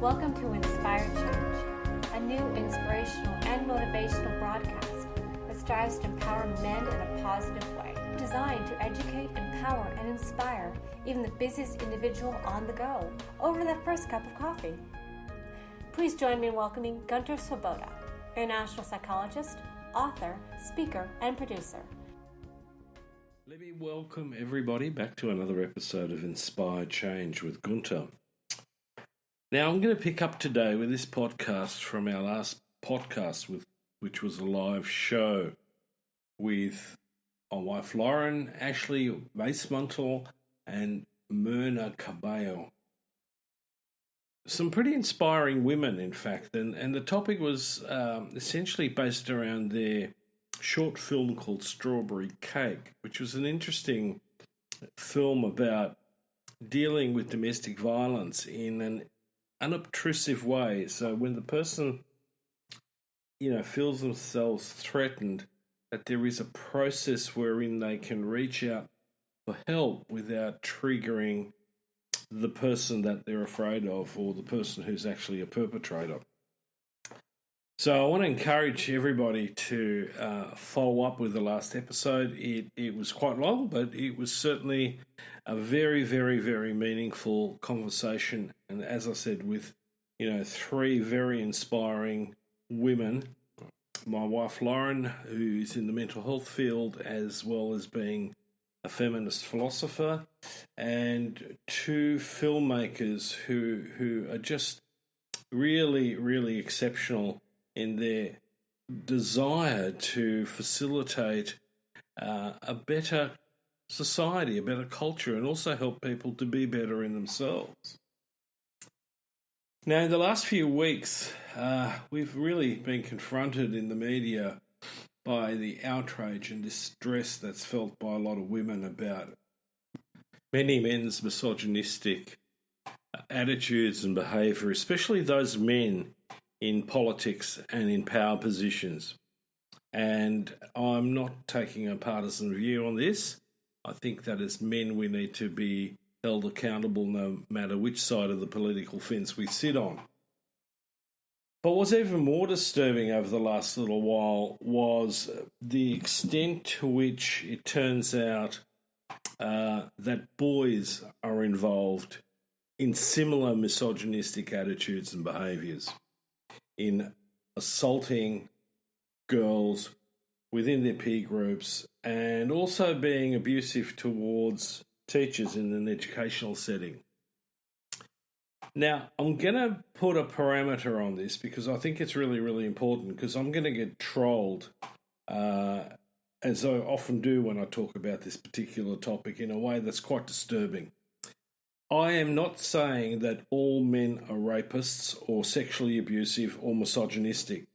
Welcome to Inspired Change, a new inspirational and motivational broadcast that strives to empower men in a positive way, designed to educate, empower, and inspire even the busiest individual on the go over that first cup of coffee. Please join me in welcoming Gunter, international psychologist, author, speaker, and producer. Let me welcome everybody back to another episode of Inspired Change with Gunter. Now, I'm going to pick up today with this podcast from our last podcast, which was a live show with my wife Lauren, Ashley Weismantel, and Myrna Cabello. Some pretty inspiring women, in fact, and the topic was essentially based around their short film called Strawberry Cake, which was an interesting film about dealing with domestic violence in an unobtrusive way. So when the person, feels themselves threatened, that there is a process wherein they can reach out for help without triggering the person that they're afraid of or the person who's actually a perpetrator. So I want to encourage everybody to follow up with the last episode. It was quite long, but it was certainly a very, very, very meaningful conversation. And as I said, with three very inspiring women, my wife Lauren, who's in the mental health field as well as being a feminist philosopher, and two filmmakers who are just really, really exceptional in their desire to facilitate a better society, a better culture, and also help people to be better in themselves. Now, in the last few weeks, we've really been confronted in the media by the outrage and distress that's felt by a lot of women about many men's misogynistic attitudes and behaviour, especially those men in politics and in power positions. And I'm not taking a partisan view on this. I think that as men we need to be held accountable no matter which side of the political fence we sit on. But what's even more disturbing over the last little while was the extent to which it turns out that boys are involved in similar misogynistic attitudes and behaviours, in assaulting girls within their peer groups and also being abusive towards teachers in an educational setting. Now, I'm going to put a parameter on this because I think it's really, really important, because I'm going to get trolled, as I often do when I talk about this particular topic, in a way that's quite disturbing. I am not saying that all men are rapists or sexually abusive or misogynistic.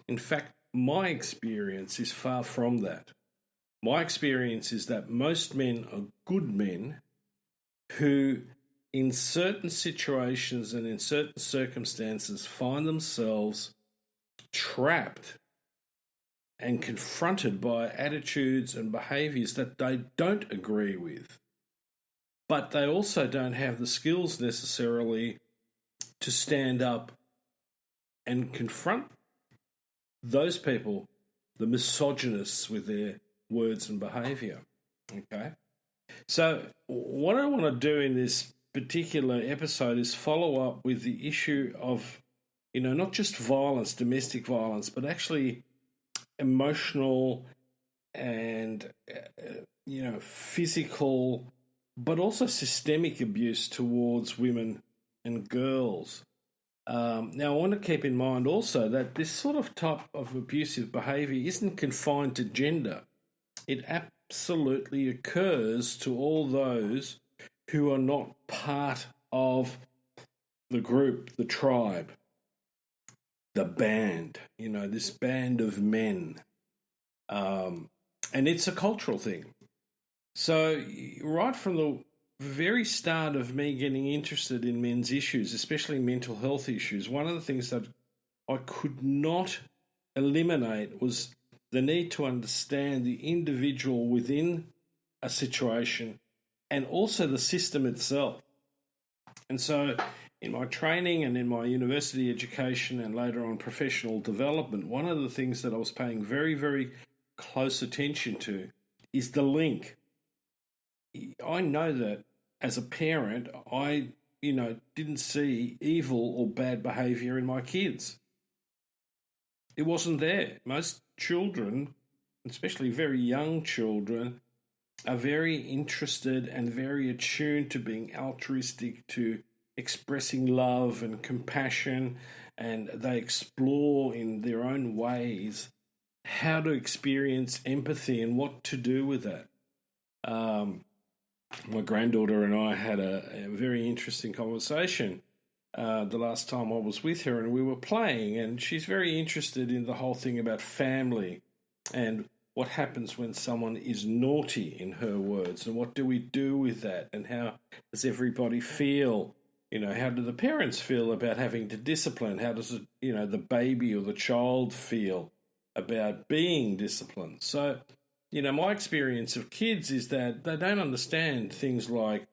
In fact, my experience is far from that. My experience is that most men are good men who, in certain situations and in certain circumstances, find themselves trapped and confronted by attitudes and behaviours that they don't agree with. But they also don't have the skills necessarily to stand up and confront those people, the misogynists, with their words and behaviour. Okay? So what I want to do in this particular episode is follow up with the issue of, not just violence, domestic violence, but actually emotional and, physical, but also systemic abuse towards women and girls. Now, I want to keep in mind also that this sort of type of abusive behaviour isn't confined to gender. It absolutely occurs to all those who are not part of the group, the tribe, the band, this band of men. And it's a cultural thing. So right from the very start of me getting interested in men's issues, especially mental health issues, one of the things that I could not eliminate was the need to understand the individual within a situation and also the system itself. And so in my training and in my university education and later on professional development, one of the things that I was paying very, very close attention to is the link. I know that as a parent, I, didn't see evil or bad behavior in my kids. It wasn't there. Most children, especially very young children, are very interested and very attuned to being altruistic, to expressing love and compassion, and they explore in their own ways how to experience empathy and what to do with that. My granddaughter and I had a very interesting conversation the last time I was with her, and we were playing, and she's very interested in the whole thing about family and what happens when someone is naughty, in her words, and what do we do with that, and how does everybody feel? How do the parents feel about having to discipline? How does the baby or the child feel about being disciplined? So, my experience of kids is that they don't understand things like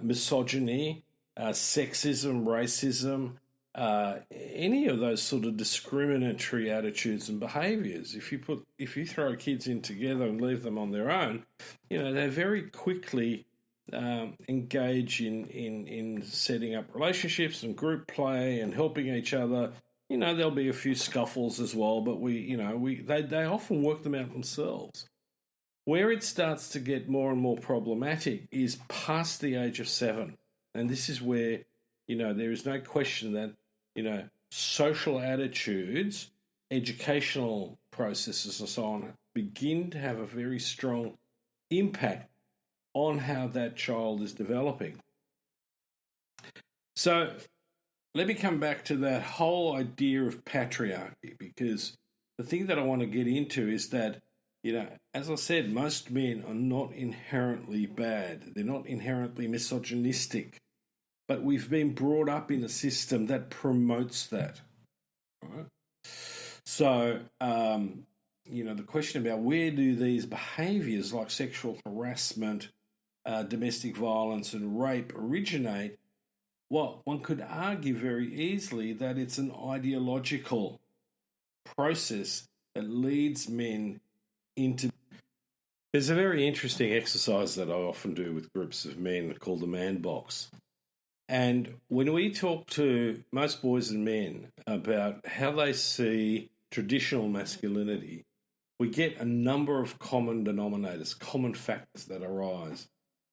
misogyny, sexism, racism, any of those sort of discriminatory attitudes and behaviours. If you throw kids in together and leave them on their own, they very quickly engage in setting up relationships and group play and helping each other. There'll be a few scuffles as well, but they often work them out themselves. Where it starts to get more and more problematic is past the age of 7. And this is where, there is no question that, social attitudes, educational processes and so on begin to have a very strong impact on how that child is developing. So let me come back to that whole idea of patriarchy, because the thing that I want to get into is that, as I said, most men are not inherently bad. They're not inherently misogynistic. But we've been brought up in a system that promotes that. Right? So, the question about where do these behaviours like sexual harassment, domestic violence and rape originate? Well, one could argue very easily that it's an ideological process that leads men into... There's a very interesting exercise that I often do with groups of men called the man box. And when we talk to most boys and men about how they see traditional masculinity, we get a number of common denominators, common factors that arise.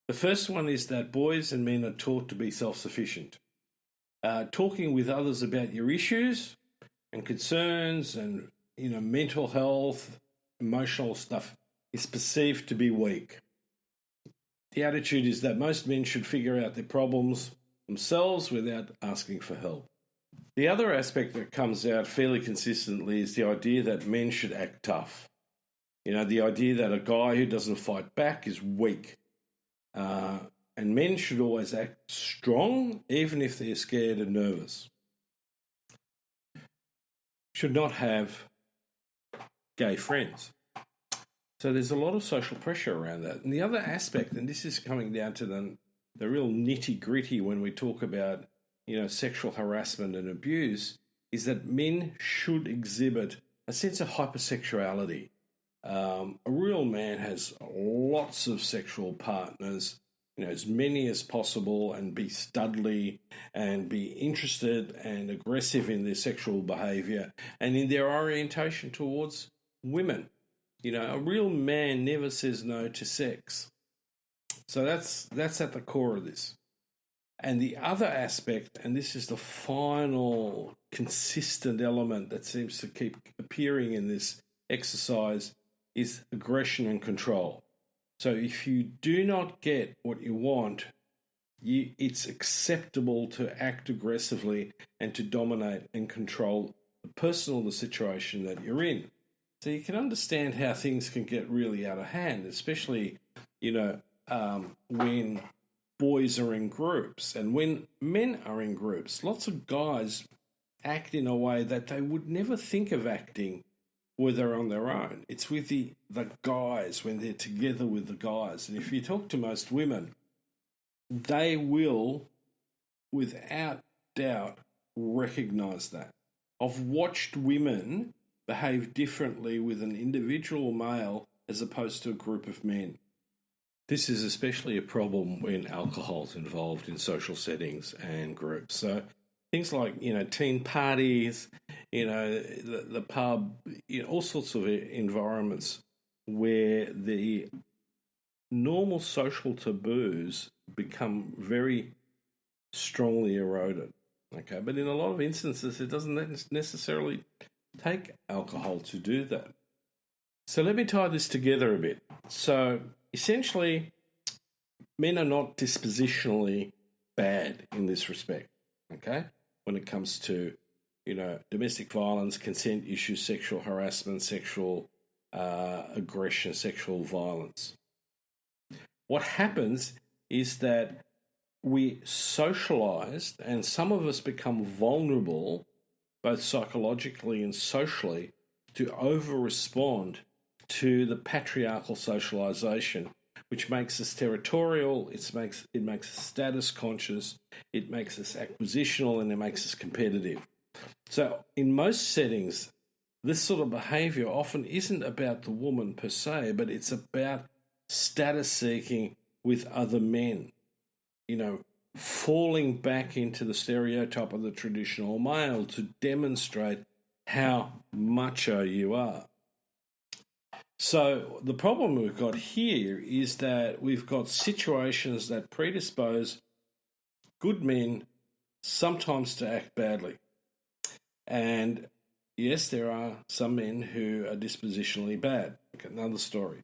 The first one is that boys and men are taught to be self-sufficient. Talking with others about your issues and concerns and, mental health, emotional stuff is perceived to be weak. The attitude is that most men should figure out their problems themselves without asking for help. The other aspect that comes out fairly consistently is the idea that men should act tough. The idea that a guy who doesn't fight back is weak. And men should always act strong, even if they're scared and nervous. Should not have gay friends. So there's a lot of social pressure around that. And the other aspect, and this is coming down to the real nitty-gritty when we talk about, sexual harassment and abuse, is that men should exhibit a sense of hypersexuality. A real man has lots of sexual partners, as many as possible, and be studly and be interested and aggressive in their sexual behaviour and in their orientation towards women. A real man never says no to sex. So that's at the core of this. And the other aspect, and this is the final consistent element that seems to keep appearing in this exercise, is aggression and control. So if you do not get what you want, it's acceptable to act aggressively and to dominate and control the person or the situation that you're in. So you can understand how things can get really out of hand, especially, when boys are in groups and when men are in groups. Lots of guys act in a way that they would never think of acting were they on their own. It's with the guys, when they're together with the guys. And if you talk to most women, they will, without doubt recognise that. I've watched women behave differently with an individual male as opposed to a group of men. This is especially a problem when alcohol's involved in social settings and groups. So things like, teen parties, the pub, all sorts of environments where the normal social taboos become very strongly eroded. Okay, but in a lot of instances, it doesn't necessarily take alcohol to do that. So let me tie this together a bit. So essentially, men are not dispositionally bad in this respect, okay? When it comes to, domestic violence, consent issues, sexual harassment, sexual aggression, sexual violence. What happens is that we socialized and some of us become vulnerable, both psychologically and socially, to over-respond to the patriarchal socialization, which makes us territorial, it makes us status conscious, it makes us acquisitional, and it makes us competitive. So in most settings, this sort of behavior often isn't about the woman per se, but it's about status seeking with other men, falling back into the stereotype of the traditional male to demonstrate how macho you are. So the problem we've got here is that we've got situations that predispose good men sometimes to act badly. And yes, there are some men who are dispositionally bad. Okay, another story.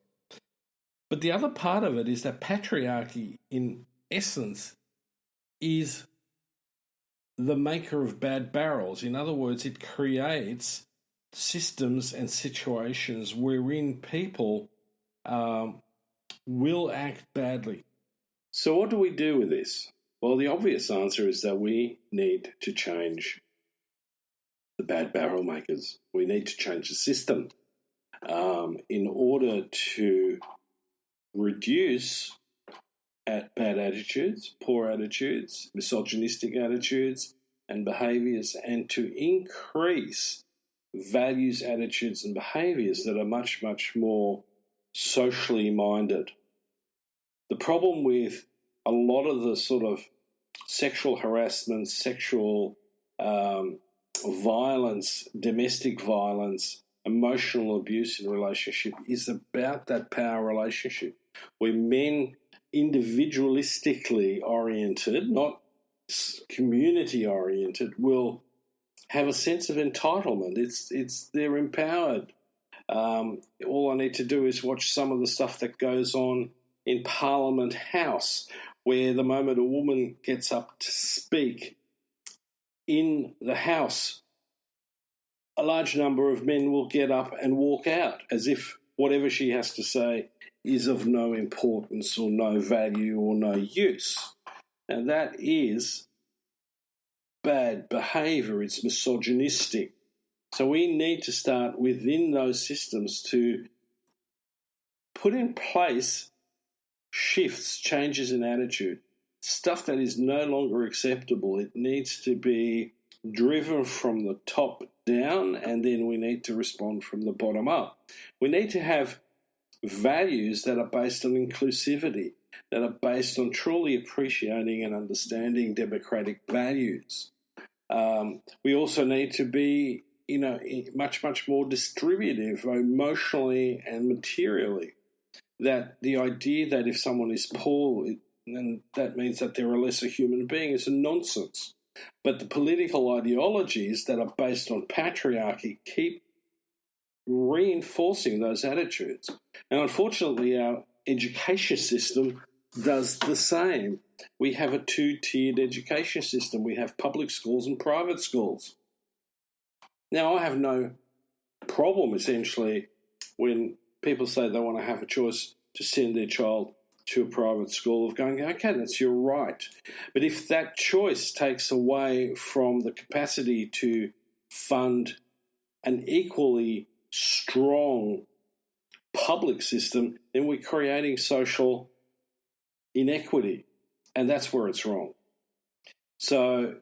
But the other part of it is that patriarchy, in essence, is the maker of bad barrels. In other words, it creates systems and situations wherein people will act badly. So what do we do with this? Well, the obvious answer is that we need to change the bad barrel makers. We need to change the system in order to reduce bad attitudes, poor attitudes, misogynistic attitudes and behaviours, and to increase values, attitudes and behaviours that are much, much more socially minded. The problem with a lot of the sort of sexual harassment, sexual violence, domestic violence, emotional abuse in relationship is about that power relationship where men individualistically oriented, not community oriented, will have a sense of entitlement. They're empowered. All I need to do is watch some of the stuff that goes on in Parliament House, where the moment a woman gets up to speak in the House, a large number of men will get up and walk out as if whatever she has to say is of no importance or no value or no use. And that is bad behaviour. It's misogynistic. So we need to start within those systems to put in place shifts, changes in attitude, stuff that is no longer acceptable. It needs to be driven from the top down, and then we need to respond from the bottom up. We need to have values that are based on inclusivity, that are based on truly appreciating and understanding democratic values. We also need to be, much, much more distributive emotionally and materially. That the idea that if someone is poor, then that means that they're a lesser human being is a nonsense. But the political ideologies that are based on patriarchy keep reinforcing those attitudes. And unfortunately, our education system does the same. We have a two-tiered education system. We have public schools and private schools. Now, I have no problem, essentially, when people say they want to have a choice to send their child to a private school, of going, okay, that's your right. But if that choice takes away from the capacity to fund an equally strong public system, then we're creating social inequity. And that's where it's wrong. So,